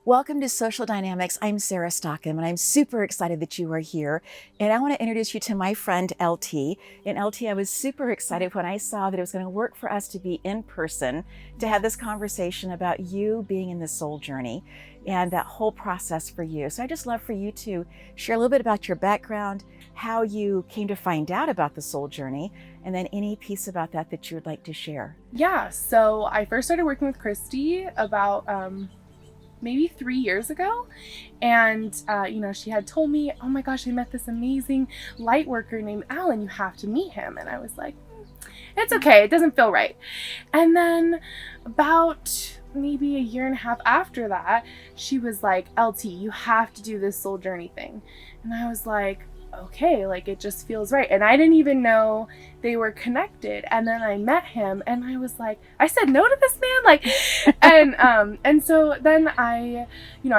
Welcome to Social Dynamics. I'm Sarah Stockham, and I'm super excited that you are here. And I want to introduce you to my friend LT. And LT, I was super excited when I saw that it was going to work for us to be in person to have this conversation about you being in the soul journey and that whole process for you. So I just love for you to share a little bit about your background, how you came to find out about the soul journey, and then any piece about that you would like to share. Yeah, so I first started working with Christy about maybe 3 years ago. And, she had told me, oh my gosh, I met this amazing light worker named Alan. You have to meet him. And I was like, it's okay. It doesn't feel right. And then about maybe a year and a half after that, she was like, LT, you have to do this soul journey thing. And I was like, okay, like it just feels right. And I didn't even know they were connected. And then I met him and I was like, I said no to this man, and so then I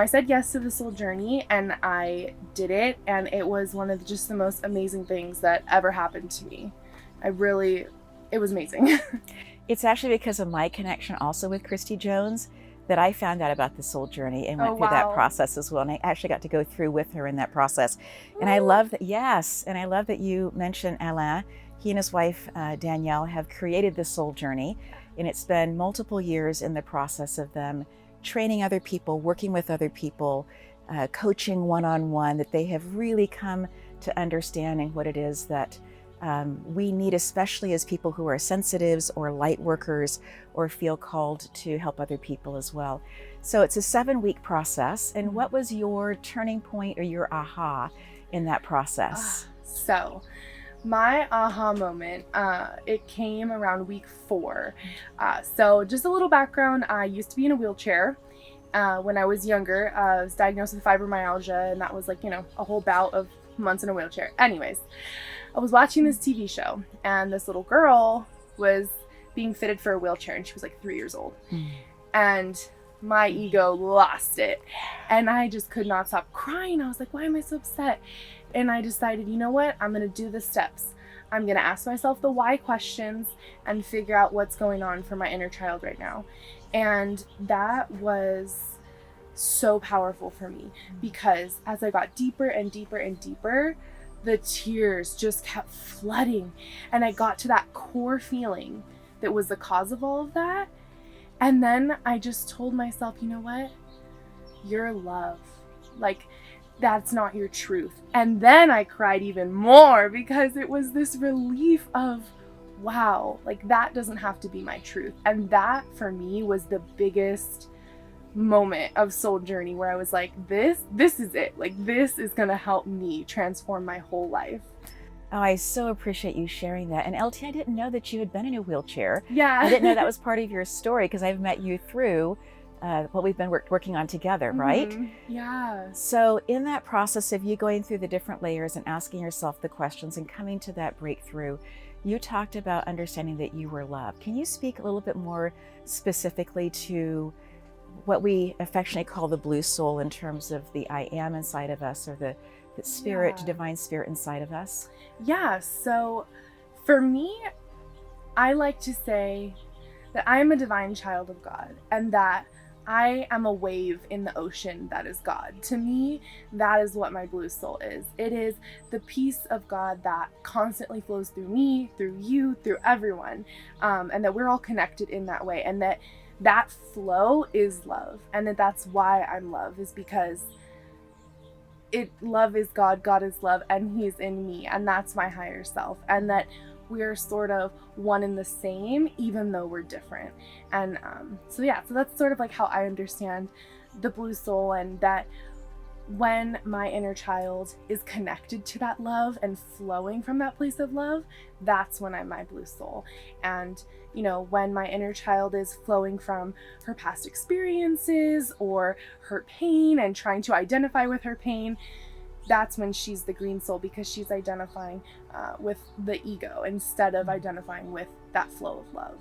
said yes to the soul journey and I did it, and it was one of just the most amazing things that ever happened to me. It was amazing. It's actually because of my connection also with Christy Jones that I found out about the soul journey and went through that process as well. And I actually got to go through with her in that process. And I love that, yes, and I love that you mentioned Alain. He and his wife, Danielle, have created the soul journey. And it's been multiple years in the process of them training other people, working with other people, coaching one-on-one, that they have really come to understanding what it is that we need, especially as people who are sensitives or light workers or feel called to help other people as well. So it's a 7-week process. And what was your turning point or your aha in that process? So my aha moment, it came around week 4. So just a little background, I used to be in a wheelchair. When I was younger, I was diagnosed with fibromyalgia, and that was like, a whole bout of months in a wheelchair. Anyways, I was watching this TV show, and this little girl was being fitted for a wheelchair, and she was like 3 years old. And my ego lost it, and I just could not stop crying. I was like, why am I so upset? And I decided, you know what? I'm going to do the steps. I'm going to ask myself the why questions and figure out what's going on for my inner child right now. And that was so powerful for me, because as I got deeper and deeper and deeper, the tears just kept flooding, and I got to that core feeling that was the cause of all of that. And then I just told myself, you know what? You're love. Like, that's not your truth. And then I cried even more, because it was this relief of, wow, like that doesn't have to be my truth. And that for me was the biggest moment of soul journey, where I was like, this is it. Like, this is gonna help me transform my whole life. Oh, I so appreciate you sharing that. And LT, I didn't know that you had been in a wheelchair. Yeah. I didn't know that was part of your story, because I've met you through what we've been working on together, right? Yeah. So in that process of you going through the different layers and asking yourself the questions and coming to that breakthrough, you talked about understanding that you were loved. Can you speak a little bit more specifically to what we affectionately call the blue soul, in terms of the I am inside of us, or the spirit, divine spirit inside of us? Yeah, so for me, I like to say that I am a divine child of God, and that I am a wave in the ocean that is God. To me, that is what my blue soul is. It is the peace of God that constantly flows through me, through you, through everyone, and that we're all connected in that way, and that flow is love, and that's why I'm love, is because love is God, God is love, and He's in me, and that's my higher self, and that we're sort of one and the same, even though we're different. And so that's sort of like how I understand the blue soul, and that when my inner child is connected to that love and flowing from that place of love, that's when I'm my blue soul. And when my inner child is flowing from her past experiences or her pain and trying to identify with her pain, that's when she's the green soul, because she's identifying with the ego instead of identifying with that flow of love.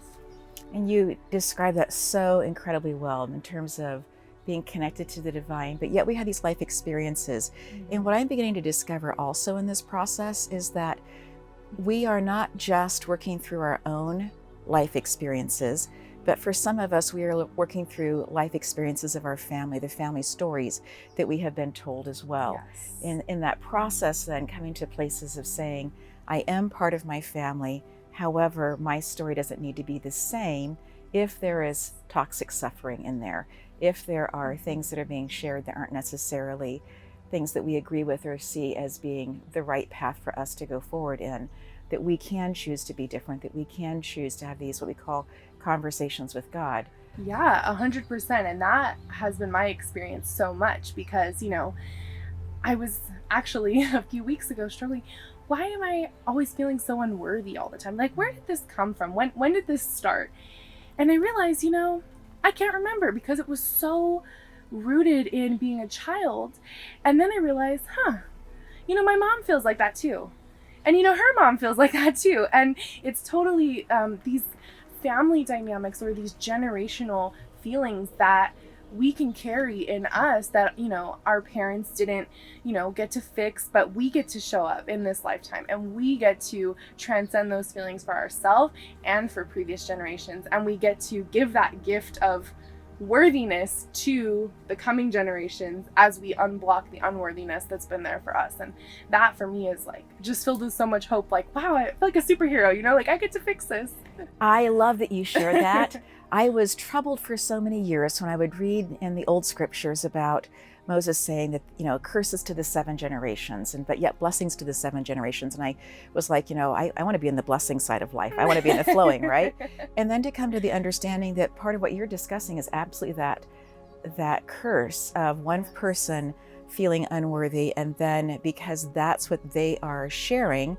And you describe that so incredibly well in terms of being connected to the divine, but yet we have these life experiences. And what I'm beginning to discover also in this process is that we are not just working through our own life experiences, But for some of us, we are working through life experiences of our family, the family stories that we have been told as well. Yes. In that process, then coming to places of saying, I am part of my family. However, my story doesn't need to be the same if there is toxic suffering in there, if there are things that are being shared that aren't necessarily things that we agree with or see as being the right path for us to go forward in, that we can choose to be different, that we can choose to have these, what we call conversations with God. Yeah, 100%. And that has been my experience so much because, you know, I was actually a few weeks ago struggling. Why am I always feeling so unworthy all the time? Like, where did this come from? When did this start? And I realized, you know, I can't remember because it was so rooted in being a child. And then I realized, you know, my mom feels like that too. And, you know, her mom feels like that too. And it's totally these family dynamics or these generational feelings that we can carry in us that, you know, our parents didn't, you know, get to fix, but we get to show up in this lifetime and we get to transcend those feelings for ourselves and for previous generations. And we get to give that gift of worthiness to the coming generations as we unblock the unworthiness that's been there for us. And that for me is like just filled with so much hope. Like, wow, I feel like a superhero, you know, like I get to fix this. I love that you share that. I was troubled for so many years when I would read in the old scriptures about Moses saying that, you know, curses to the 7 generations, but yet blessings to the 7 generations. And I was like, you know, I want to be in the blessing side of life. I want to be in the flowing, right? And then to come to the understanding that part of what you're discussing is absolutely that curse of one person feeling unworthy. And then because that's what they are sharing,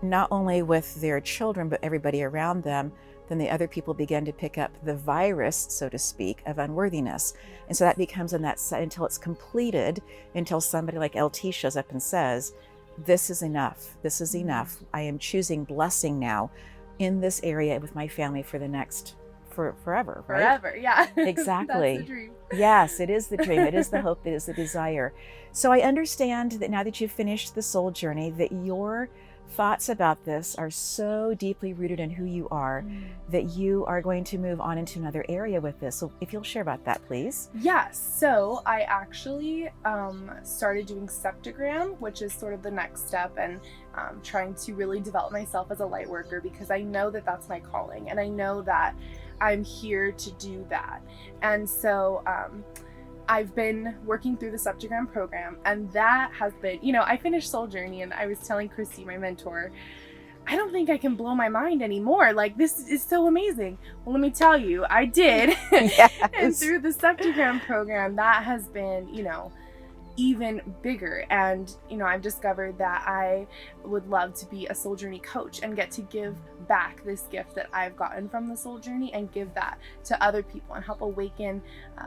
not only with their children, but everybody around them, then the other people begin to pick up the virus, so to speak, of unworthiness. And so that becomes in that set until it's completed, until somebody like LT shows up and says, this is enough. This is enough. I am choosing blessing now in this area with my family for the next, forever, right? Forever, yeah. Exactly. That's the dream. Yes, it is the dream. It is the hope. It is the desire. So I understand that now that you've finished the soul journey, that your thoughts about this are so deeply rooted in who you are that you are going to move on into another area with this. So if you'll share about that, please. Yes. So I actually started doing septogram, which is sort of the next step, and trying to really develop myself as a light worker because I know that that's my calling and I know that I'm here to do that. And so I've been working through the septogram program, and that has been, you know, I finished Soul Journey and I was telling Christy, my mentor, I don't think I can blow my mind anymore. Like, this is so amazing. Well, let me tell you, I did. Yes. And through the septogram program, that has been, you know, even bigger. And, you know, I've discovered that I would love to be a soul journey coach and get to give back this gift that I've gotten from the soul journey and give that to other people and help awaken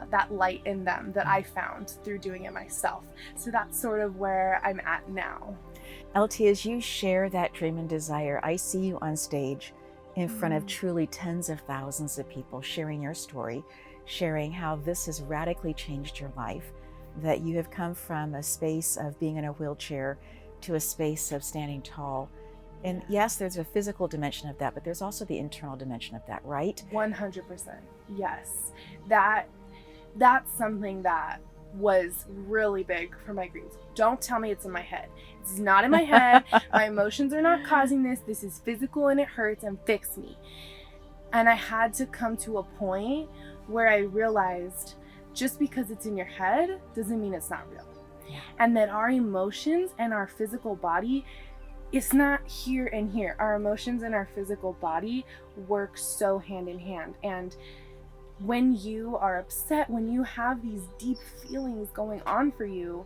that light in them that I found through doing it myself. So that's sort of where I'm at now. LT, as you share that dream and desire, I see you on stage in front of truly tens of thousands of people sharing your story, sharing how this has radically changed your life, that you have come from a space of being in a wheelchair to a space of standing tall. And yes, there's a physical dimension of that, but there's also the internal dimension of that, right? 100%. Yes. That's something that was really big for my grief. Don't tell me it's in my head. It's not in my head. My emotions are not causing this. This is physical and it hurts, and fix me. And I had to come to a point where I realized just because it's in your head doesn't mean it's not real. Yeah. And that our emotions and our physical body, it's not here and here. Our emotions and our physical body work so hand in hand. And when you are upset, when you have these deep feelings going on for you,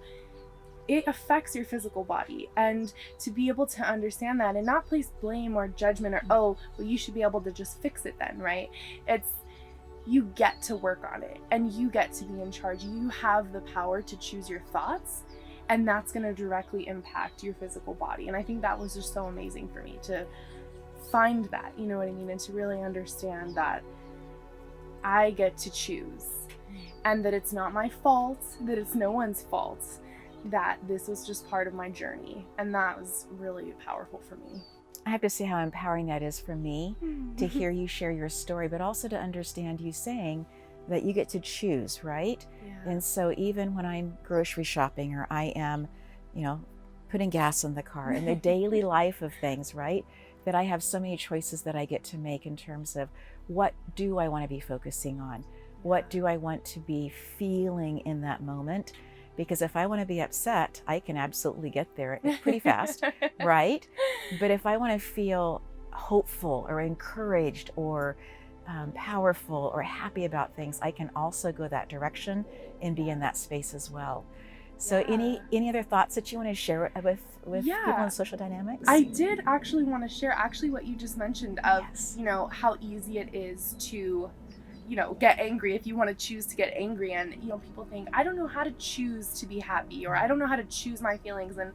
it affects your physical body. And to be able to understand that and not place blame or judgment or, oh, well, you should be able to just fix it then, right? It's, you get to work on it and you get to be in charge. You have the power to choose your thoughts, and that's going to directly impact your physical body. And I think that was just so amazing for me to find that, you know what I mean? And to really understand that I get to choose and that it's not my fault, that it's no one's fault, that this was just part of my journey. And that was really powerful for me. I have to say how empowering that is for me to hear you share your story, but also to understand you saying that you get to choose, right? Yeah. And so even when I'm grocery shopping or I am, putting gas in the car, in the daily life of things, right? That I have so many choices that I get to make in terms of what do I want to be focusing on? What do I want to be feeling in that moment? Because if I want to be upset, I can absolutely get there pretty fast, right? But if I want to feel hopeful or encouraged or powerful or happy about things, I can also go that direction and be in that space as well. So any other thoughts that you want to share with people in social dynamics? I did actually want to share what you just mentioned of, how easy it is to, get angry if you want to choose to get angry. And, people think, I don't know how to choose to be happy, or I don't know how to choose my feelings. And,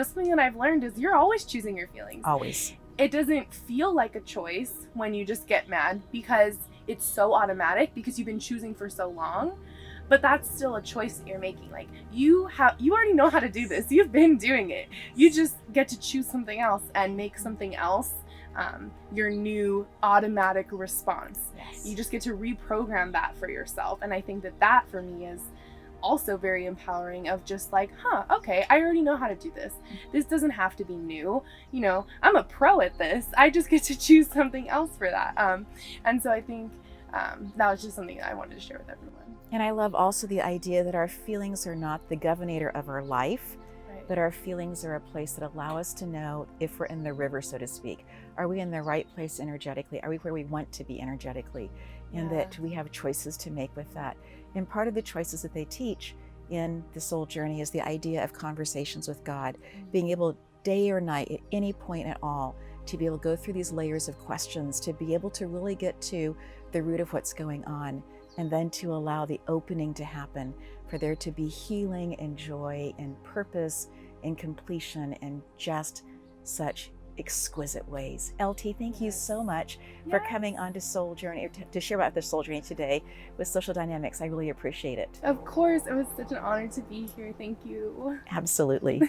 something that I've learned is you're always choosing your feelings. Always. It doesn't feel like a choice when you just get mad because it's so automatic because you've been choosing for so long. But that's still a choice that you're making. Like you already know how to do this. You've been doing it. You just get to choose something else and make something else your new automatic response. Yes. You just get to reprogram that for yourself. And I think that for me is also very empowering of just like, okay, I already know how to do this. This doesn't have to be new. I'm a pro at this. I just get to choose something else for that. And so I think that was just something that I wanted to share with everyone. And I love also the idea that our feelings are not the governor of our life, Right. but our feelings are a place that allow us to know if we're in the river, so to speak. Are we in the right place energetically? Are we where we want to be energetically? And that we have choices to make with that. And part of the choices that they teach in the soul journey is the idea of conversations with God, being able day or night at any point at all to be able to go through these layers of questions, to be able to really get to the root of what's going on, and then to allow the opening to happen, for there to be healing and joy and purpose and completion in just such exquisite ways. LT, thank you so much for coming on to Soul Journey, to share about the Soul Journey today with Social Dynamics. I really appreciate it. Of course, it was such an honor to be here. Thank you. Absolutely.